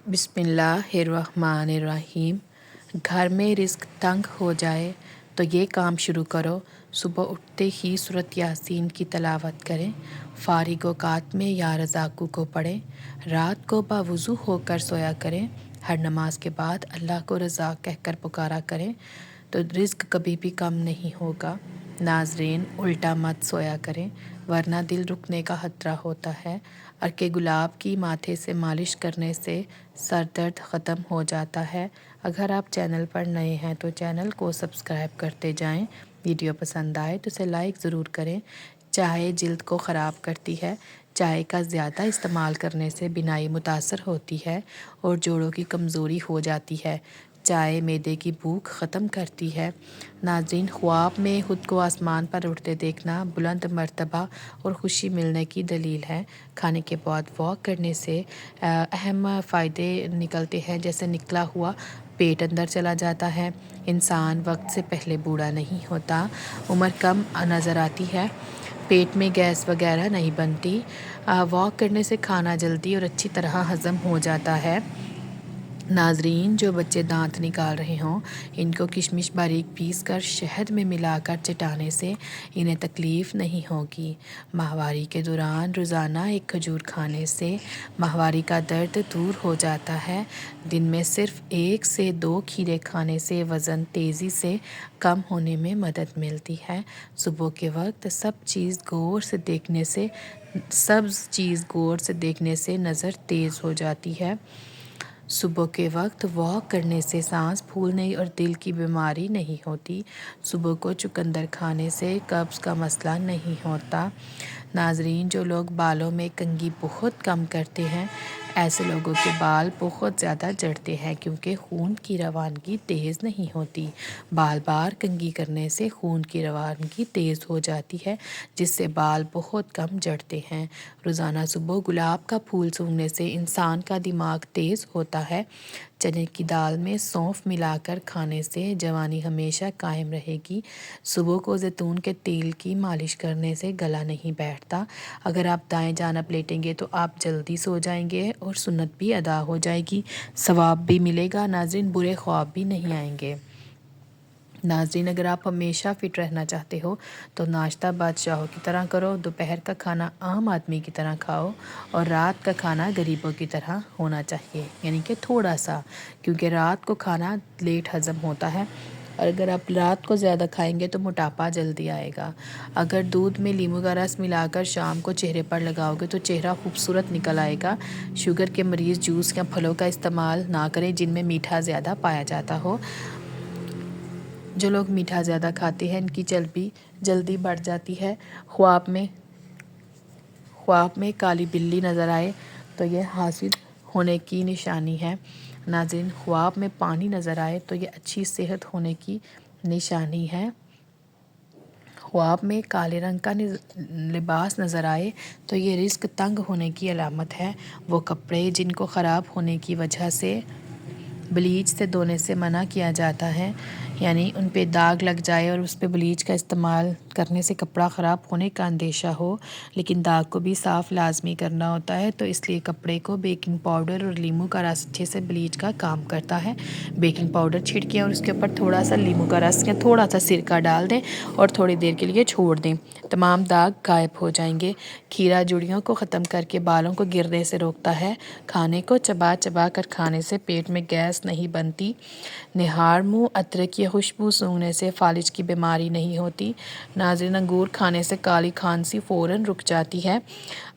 बिस्मिल्लाहिर्रहमानिर्रहीम। घर में रिस्क तंग हो जाए तो ये काम शुरू करो। सुबह उठते ही सूरत यासीन की तलावत करें। फारिग औकात में या रज़ाक़ू को पढ़ें। रात को बावुज़ू होकर सोया करें। हर नमाज के बाद अल्लाह को रज़ाक़ कहकर पुकारा करें तो रिस्क कभी भी कम नहीं होगा। नाज़रीन, उल्टा मत सोया करें वरना दिल रुकने का खतरा होता है। अर्के गुलाब की माथे से मालिश करने से सर दर्द ख़त्म हो जाता है। अगर आप चैनल पर नए हैं तो चैनल को सब्सक्राइब करते जाएं। वीडियो पसंद आए तो इसे लाइक ज़रूर करें। चाय जिल्द को ख़राब करती है। चाय का ज़्यादा इस्तेमाल करने से बिनाई मुतासर होती है और जोड़ों की कमज़ोरी हो जाती है। चाय मैदे की भूख ख़त्म करती है। नाज़रीन, ख्वाब में ख़ुद को आसमान पर उड़ते देखना बुलंद मर्तबा और ख़ुशी मिलने की दलील है। खाने के बाद वॉक करने से अहम फ़ायदे निकलते हैं, जैसे निकला हुआ पेट अंदर चला जाता है। इंसान वक्त से पहले बूढ़ा नहीं होता। उम्र कम नज़र आती है। पेट में गैस वगैरह नहीं बनती। वॉक करने से खाना जल्दी और अच्छी तरह हज़म हो जाता है। नाज़रीन, जो बच्चे दांत निकाल रहे हों इनको किशमिश बारीक पीस कर शहद में मिलाकर चटाने से इन्हें तकलीफ़ नहीं होगी। माहवारी के दौरान रोज़ाना एक खजूर खाने से माहवारी का दर्द दूर हो जाता है। दिन में सिर्फ़ 1 से 2 खीरे खाने से वज़न तेज़ी से कम होने में मदद मिलती है। सुबह के वक्त सब चीज़ गौर से देखने से नज़र तेज़ हो जाती है। सुबह के वक्त वॉक करने से सांस फूलने और दिल की बीमारी नहीं होती। सुबह को चुकंदर खाने से कब्ज़ का मसला नहीं होता। नाज़रीन, जो लोग बालों में कंघी बहुत कम करते हैं ऐसे लोगों के बाल बहुत ज़्यादा झड़ते हैं क्योंकि खून की रवानगी तेज़ नहीं होती। बार बार कंघी करने से खून की रवानगी तेज़ हो जाती है जिससे बाल बहुत कम झड़ते हैं। रोज़ाना सुबह गुलाब का फूल सूंघने से इंसान का दिमाग तेज़ होता है। चने की दाल में सौंफ मिलाकर खाने से जवानी हमेशा कायम रहेगी। सुबह को जैतून के तेल की मालिश करने से गला नहीं बैठता। अगर आप दाएं जाना लेटेंगे तो आप जल्दी सो जाएंगे और सुन्नत भी अदा हो जाएगी, सवाब भी मिलेगा। नाज़रीन, बुरे ख्वाब भी नहीं आएंगे। नाज़रीन, अगर आप हमेशा फ़िट रहना चाहते हो तो नाश्ता बादशाहों की तरह करो, दोपहर का खाना आम आदमी की तरह खाओ और रात का खाना गरीबों की तरह होना चाहिए, यानी कि थोड़ा सा, क्योंकि रात को खाना लेट हज़म होता है और अगर आप रात को ज़्यादा खाएंगे तो मोटापा जल्दी आएगा। अगर दूध में नींबू का रस मिलाकर शाम को चेहरे पर लगाओगे तो चेहरा खूबसूरत निकल आएगा। शुगर के मरीज़ जूस या फलों का इस्तेमाल ना करें जिनमें मीठा ज़्यादा पाया जाता हो। जो लोग मीठा ज़्यादा खाते हैं इनकी चर्बी जल्दी बढ़ जाती है। ख्वाब में काली बिल्ली नज़र आए तो यह हासिल होने की निशानी है। नाज़रीन, ख्वाब में पानी नज़र आए तो यह अच्छी सेहत होने की निशानी है। ख्वाब में काले रंग का लिबास नज़र आए तो ये रिस्क तंग होने की अलामत है। वो कपड़े जिनको ख़राब होने की वजह से ब्लीच से धोने से मना किया जाता है, यानी उन पे दाग लग जाए और उस पे ब्लीच का इस्तेमाल करने से कपड़ा ख़राब होने का अंदेशा हो, लेकिन दाग को भी साफ़ लाजमी करना होता है, तो इसलिए कपड़े को बेकिंग पाउडर और नींबू का रस अच्छे से ब्लीच का काम करता है। बेकिंग पाउडर छिड़कें और उसके ऊपर थोड़ा सा नींबू का रस या थोड़ा सा सिरका डाल दें और थोड़ी देर के लिए छोड़ दें, तमाम दाग गायब हो जाएंगे। खीरा जुड़ियों को ख़त्म करके बालों को गिरने से रोकता है। खाने को चबा चबा कर खाने से पेट में गैस नहीं बनती। निहार मुँह अदरक की खुशबू सूंघने से फालिज की बीमारी नहीं होती। नाज़रीन, अंगूर खाने से काली खांसी फ़ौरन रुक जाती है।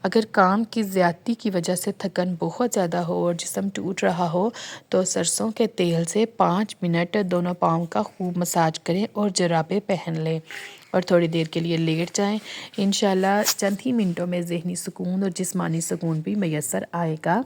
अगर काम की ज़्यादती की वजह से थकन बहुत ज़्यादा हो और जिस्म टूट रहा हो तो सरसों के तेल से 5 मिनट दोनों पाँव का खूब मसाज करें और जुराबें पहन लें और थोड़ी देर के लिए लेट जाएं। इंशाल्लाह चंद ही मिनटों में ज़हनी सुकून और जिस्मानी सुकून भी मैसर आएगा।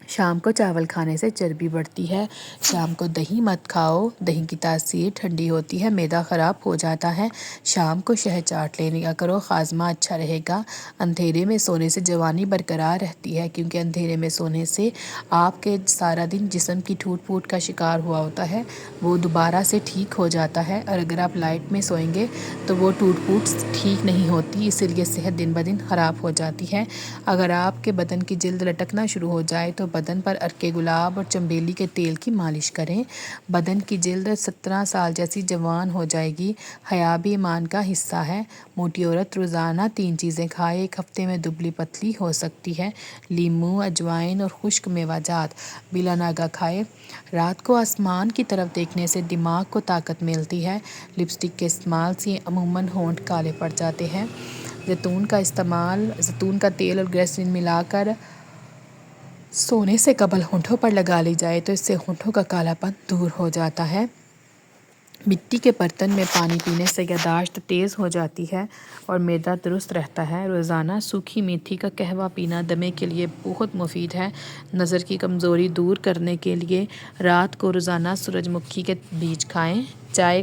शाम को चावल खाने से चर्बी बढ़ती है। शाम को दही मत खाओ, दही की तासीर ठंडी होती है, मैदा ख़राब हो जाता है। शाम को शहद चाट लेने का करो, खाजमा अच्छा रहेगा। अंधेरे में सोने से जवानी बरकरार रहती है, क्योंकि अंधेरे में सोने से आपके सारा दिन जिस्म की टूट फूट का शिकार हुआ होता है वो दोबारा से ठीक हो जाता है, और अगर आप लाइट में सोएंगे तो वो टूट फूट ठीक नहीं होती, इसीलिए सेहत दिन ब दिन ख़राब हो जाती है। अगर आपके बदन की जिल्द लटकना शुरू हो जाए तो بدن پر عرق گلاب اور چنبیلی کے تیل کی مالش کریں۔ بدن کی جلد 17 سال جیسی جوان ہو جائے گی۔ حیا بھی ایمان کا حصہ ہے۔ موٹی عورت روزانہ 3 چیزیں کھائے، ایک ہفتے میں دبلی پتلی ہو سکتی ہے۔ لیموں، اجوائن اور خشک میوہ جات بلا ناغہ کھائے۔ رات کو آسمان کی طرف دیکھنے سے دماغ کو طاقت ملتی ہے۔ لپسٹک کے استعمال سے عموماً ہونٹ کالے پڑ جاتے ہیں۔ زیتون کا تیل اور گلیسرین ملا کر سونے سے قبل ہونٹوں پر لگا لی جائے تو اس سے ہونٹوں کا کالا پن دور ہو جاتا ہے۔ مٹی کے برتن میں پانی پینے سے یادداشت تیز ہو جاتی ہے اور معدہ درست رہتا ہے۔ روزانہ سوکھی میتھی کا قہوہ پینا دمے کے لیے بہت مفید ہے۔ نظر کی کمزوری دور کرنے کے لیے رات کو روزانہ سورج مکھی کے بیج کھائیں۔ چائے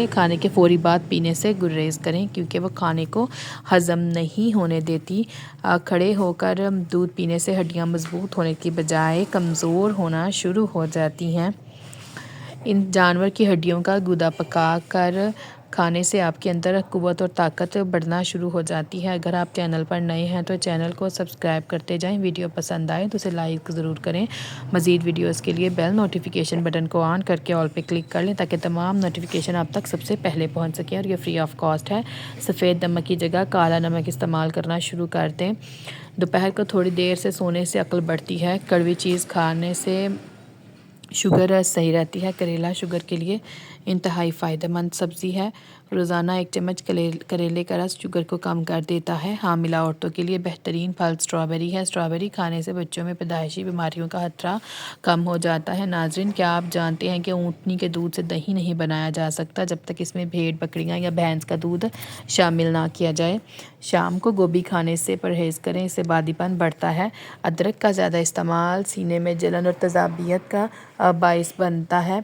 کھانے کے فوری بعد پینے سے گریز کریں کیونکہ وہ کھانے کو ہضم نہیں ہونے دیتی۔ کھڑے ہو کر دودھ پینے سے ہڈیاں مضبوط ہونے کی بجائے کمزور ہونا شروع ہو جاتی ہیں۔ ان جانور کی ہڈیوں کا گودا پکا کر کھانے سے آپ کے اندر قوت اور طاقت بڑھنا شروع ہو جاتی ہے۔ اگر آپ چینل پر نئے ہیں تو چینل کو سبسکرائب کرتے جائیں۔ ویڈیو پسند آئے تو اسے لائک ضرور کریں۔ مزید ویڈیوز کے لیے بیل نوٹیفیکیشن بٹن کو آن کر کے آل پہ کلک کر لیں تاکہ تمام نوٹیفیکیشن آپ تک سب سے پہلے پہنچ سکیں، اور یہ فری آف کاسٹ ہے۔ سفید نمک کی جگہ کالا نمک استعمال کرنا شروع کر دیں۔ دوپہر کو تھوڑی دیر سے سونے سے عقل بڑھتی ہے۔ کڑوی چیز کھانے سے شوگر صحیح رہتی ہے۔ کریلا شوگر کے لیے انتہائی فائدہ مند سبزی ہے۔ روزانہ 1 چمچ کریلے کا رس شوگر کو کم کر دیتا ہے۔ حاملہ عورتوں کے لیے بہترین پھل سٹرابیری ہے۔ سٹرابیری کھانے سے بچوں میں پیدائشی بیماریوں کا خطرہ کم ہو جاتا ہے۔ ناظرین، کیا آپ جانتے ہیں کہ اونٹنی کے دودھ سے دہی نہیں بنایا جا سکتا جب تک اس میں بھیڑ، بکریاں یا بھینس کا دودھ شامل نہ کیا جائے؟ شام کو گوبھی کھانے سے پرہیز کریں، اس سے بادی پن بڑھتا ہے۔ ادرک کا زیادہ استعمال سینے میں جلن اور تیزابیت کا باعث بنتا ہے۔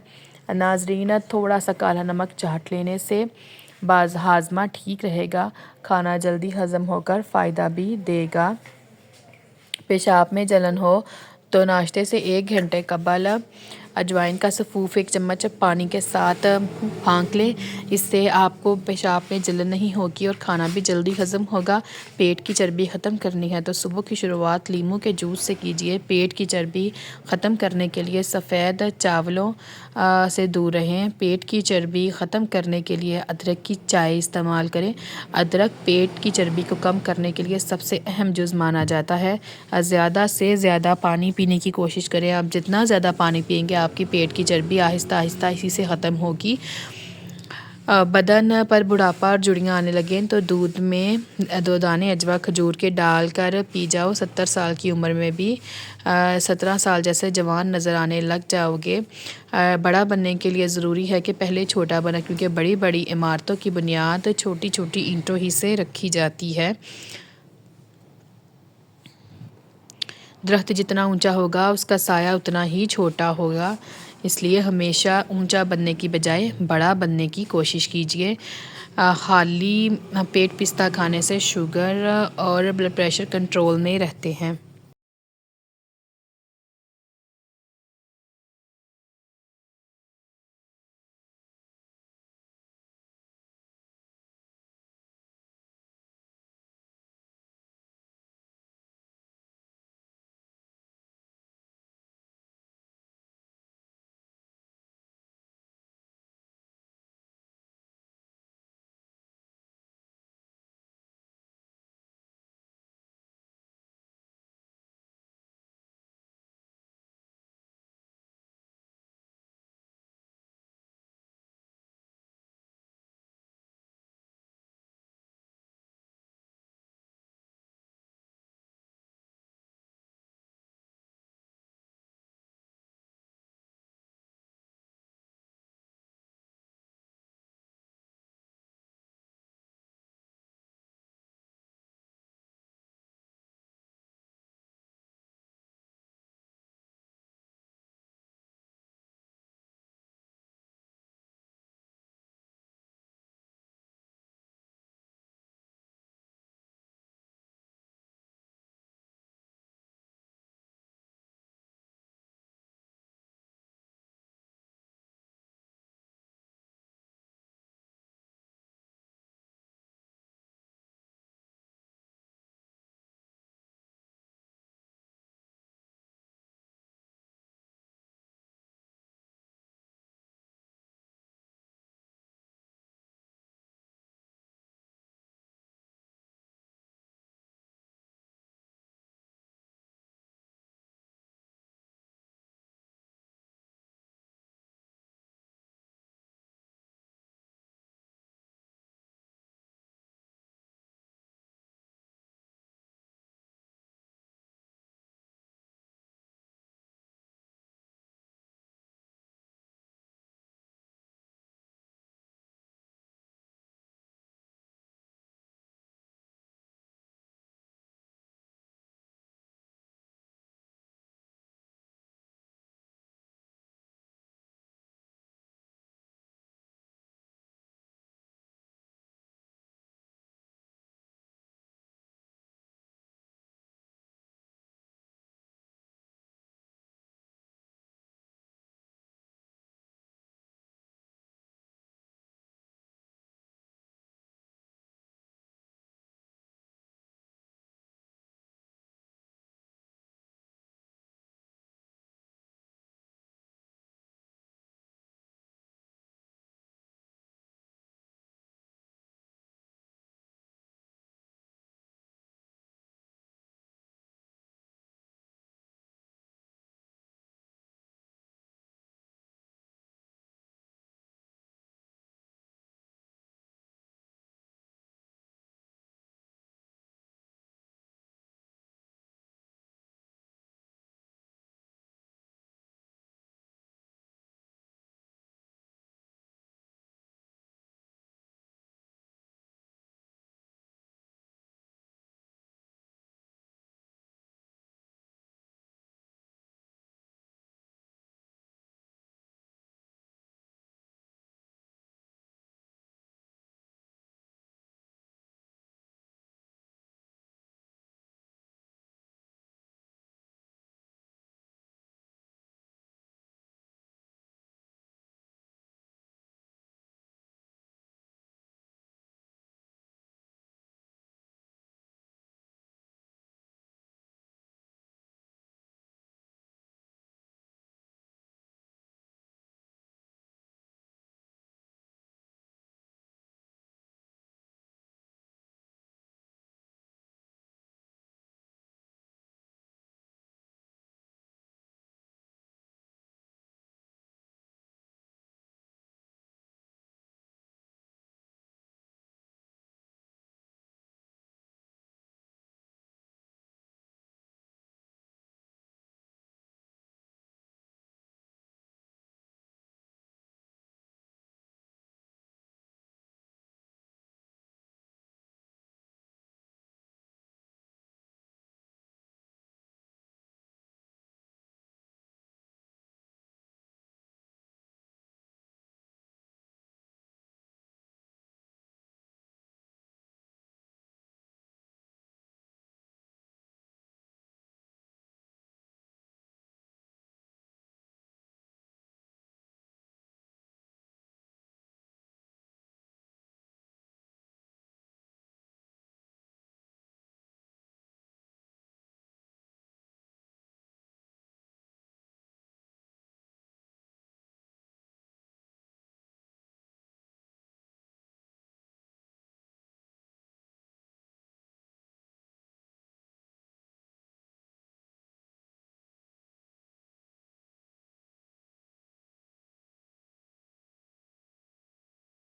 ناظرین، تھوڑا سا کالا نمک چاٹ لینے سے ہاضمہ ٹھیک رہے گا۔ کھانا جلدی ہضم ہو کر فائدہ بھی دے گا۔ پیشاب میں جلن ہو تو ناشتے سے 1 گھنٹے قبل اجوائن کا سفوف 1 چمچ پانی کے ساتھ پھانک لیں۔ اس سے آپ کو پیشاب میں جلن نہیں ہوگی اور کھانا بھی جلدی ہضم ہوگا۔ پیٹ کی چربی ختم کرنی ہے تو صبح کی شروعات لیموں کے جوس سے کیجیے۔ پیٹ کی چربی ختم کرنے کے لیے سفید چاولوں سے دور رہیں۔ پیٹ کی چربی ختم کرنے کے لیے ادرک کی چائے استعمال کریں۔ ادرک پیٹ کی چربی کو کم کرنے کے لیے سب سے اہم جز مانا جاتا ہے۔ زیادہ سے زیادہ پانی پینے کی کوشش کریں۔ آپ جتنا زیادہ پانی پئیں گے آپ کی پیٹ کی چربی آہستہ آہستہ اسی سے ختم ہوگی۔ بدن پر بڑھاپا اور جڑیاں آنے لگیں تو دودھ میں 2 دانے اجوا کھجور کے ڈال کر پی جاؤ۔ 70 سال کی عمر میں بھی 17 سال جیسے جوان نظر آنے لگ جاؤ گے۔ بڑا بننے کے لیے ضروری ہے کہ پہلے چھوٹا بنا، کیونکہ بڑی بڑی عمارتوں کی بنیاد چھوٹی چھوٹی اینٹوں ہی سے رکھی جاتی ہے۔ درخت جتنا اونچا ہوگا اس کا سایہ اتنا ہی چھوٹا ہوگا، اس لیے ہمیشہ اونچا بننے کی بجائے بڑا بننے کی کوشش کیجیے۔ خالی پیٹ پستہ کھانے سے شوگر اور بلڈ پریشر کنٹرول میں رہتے ہیں۔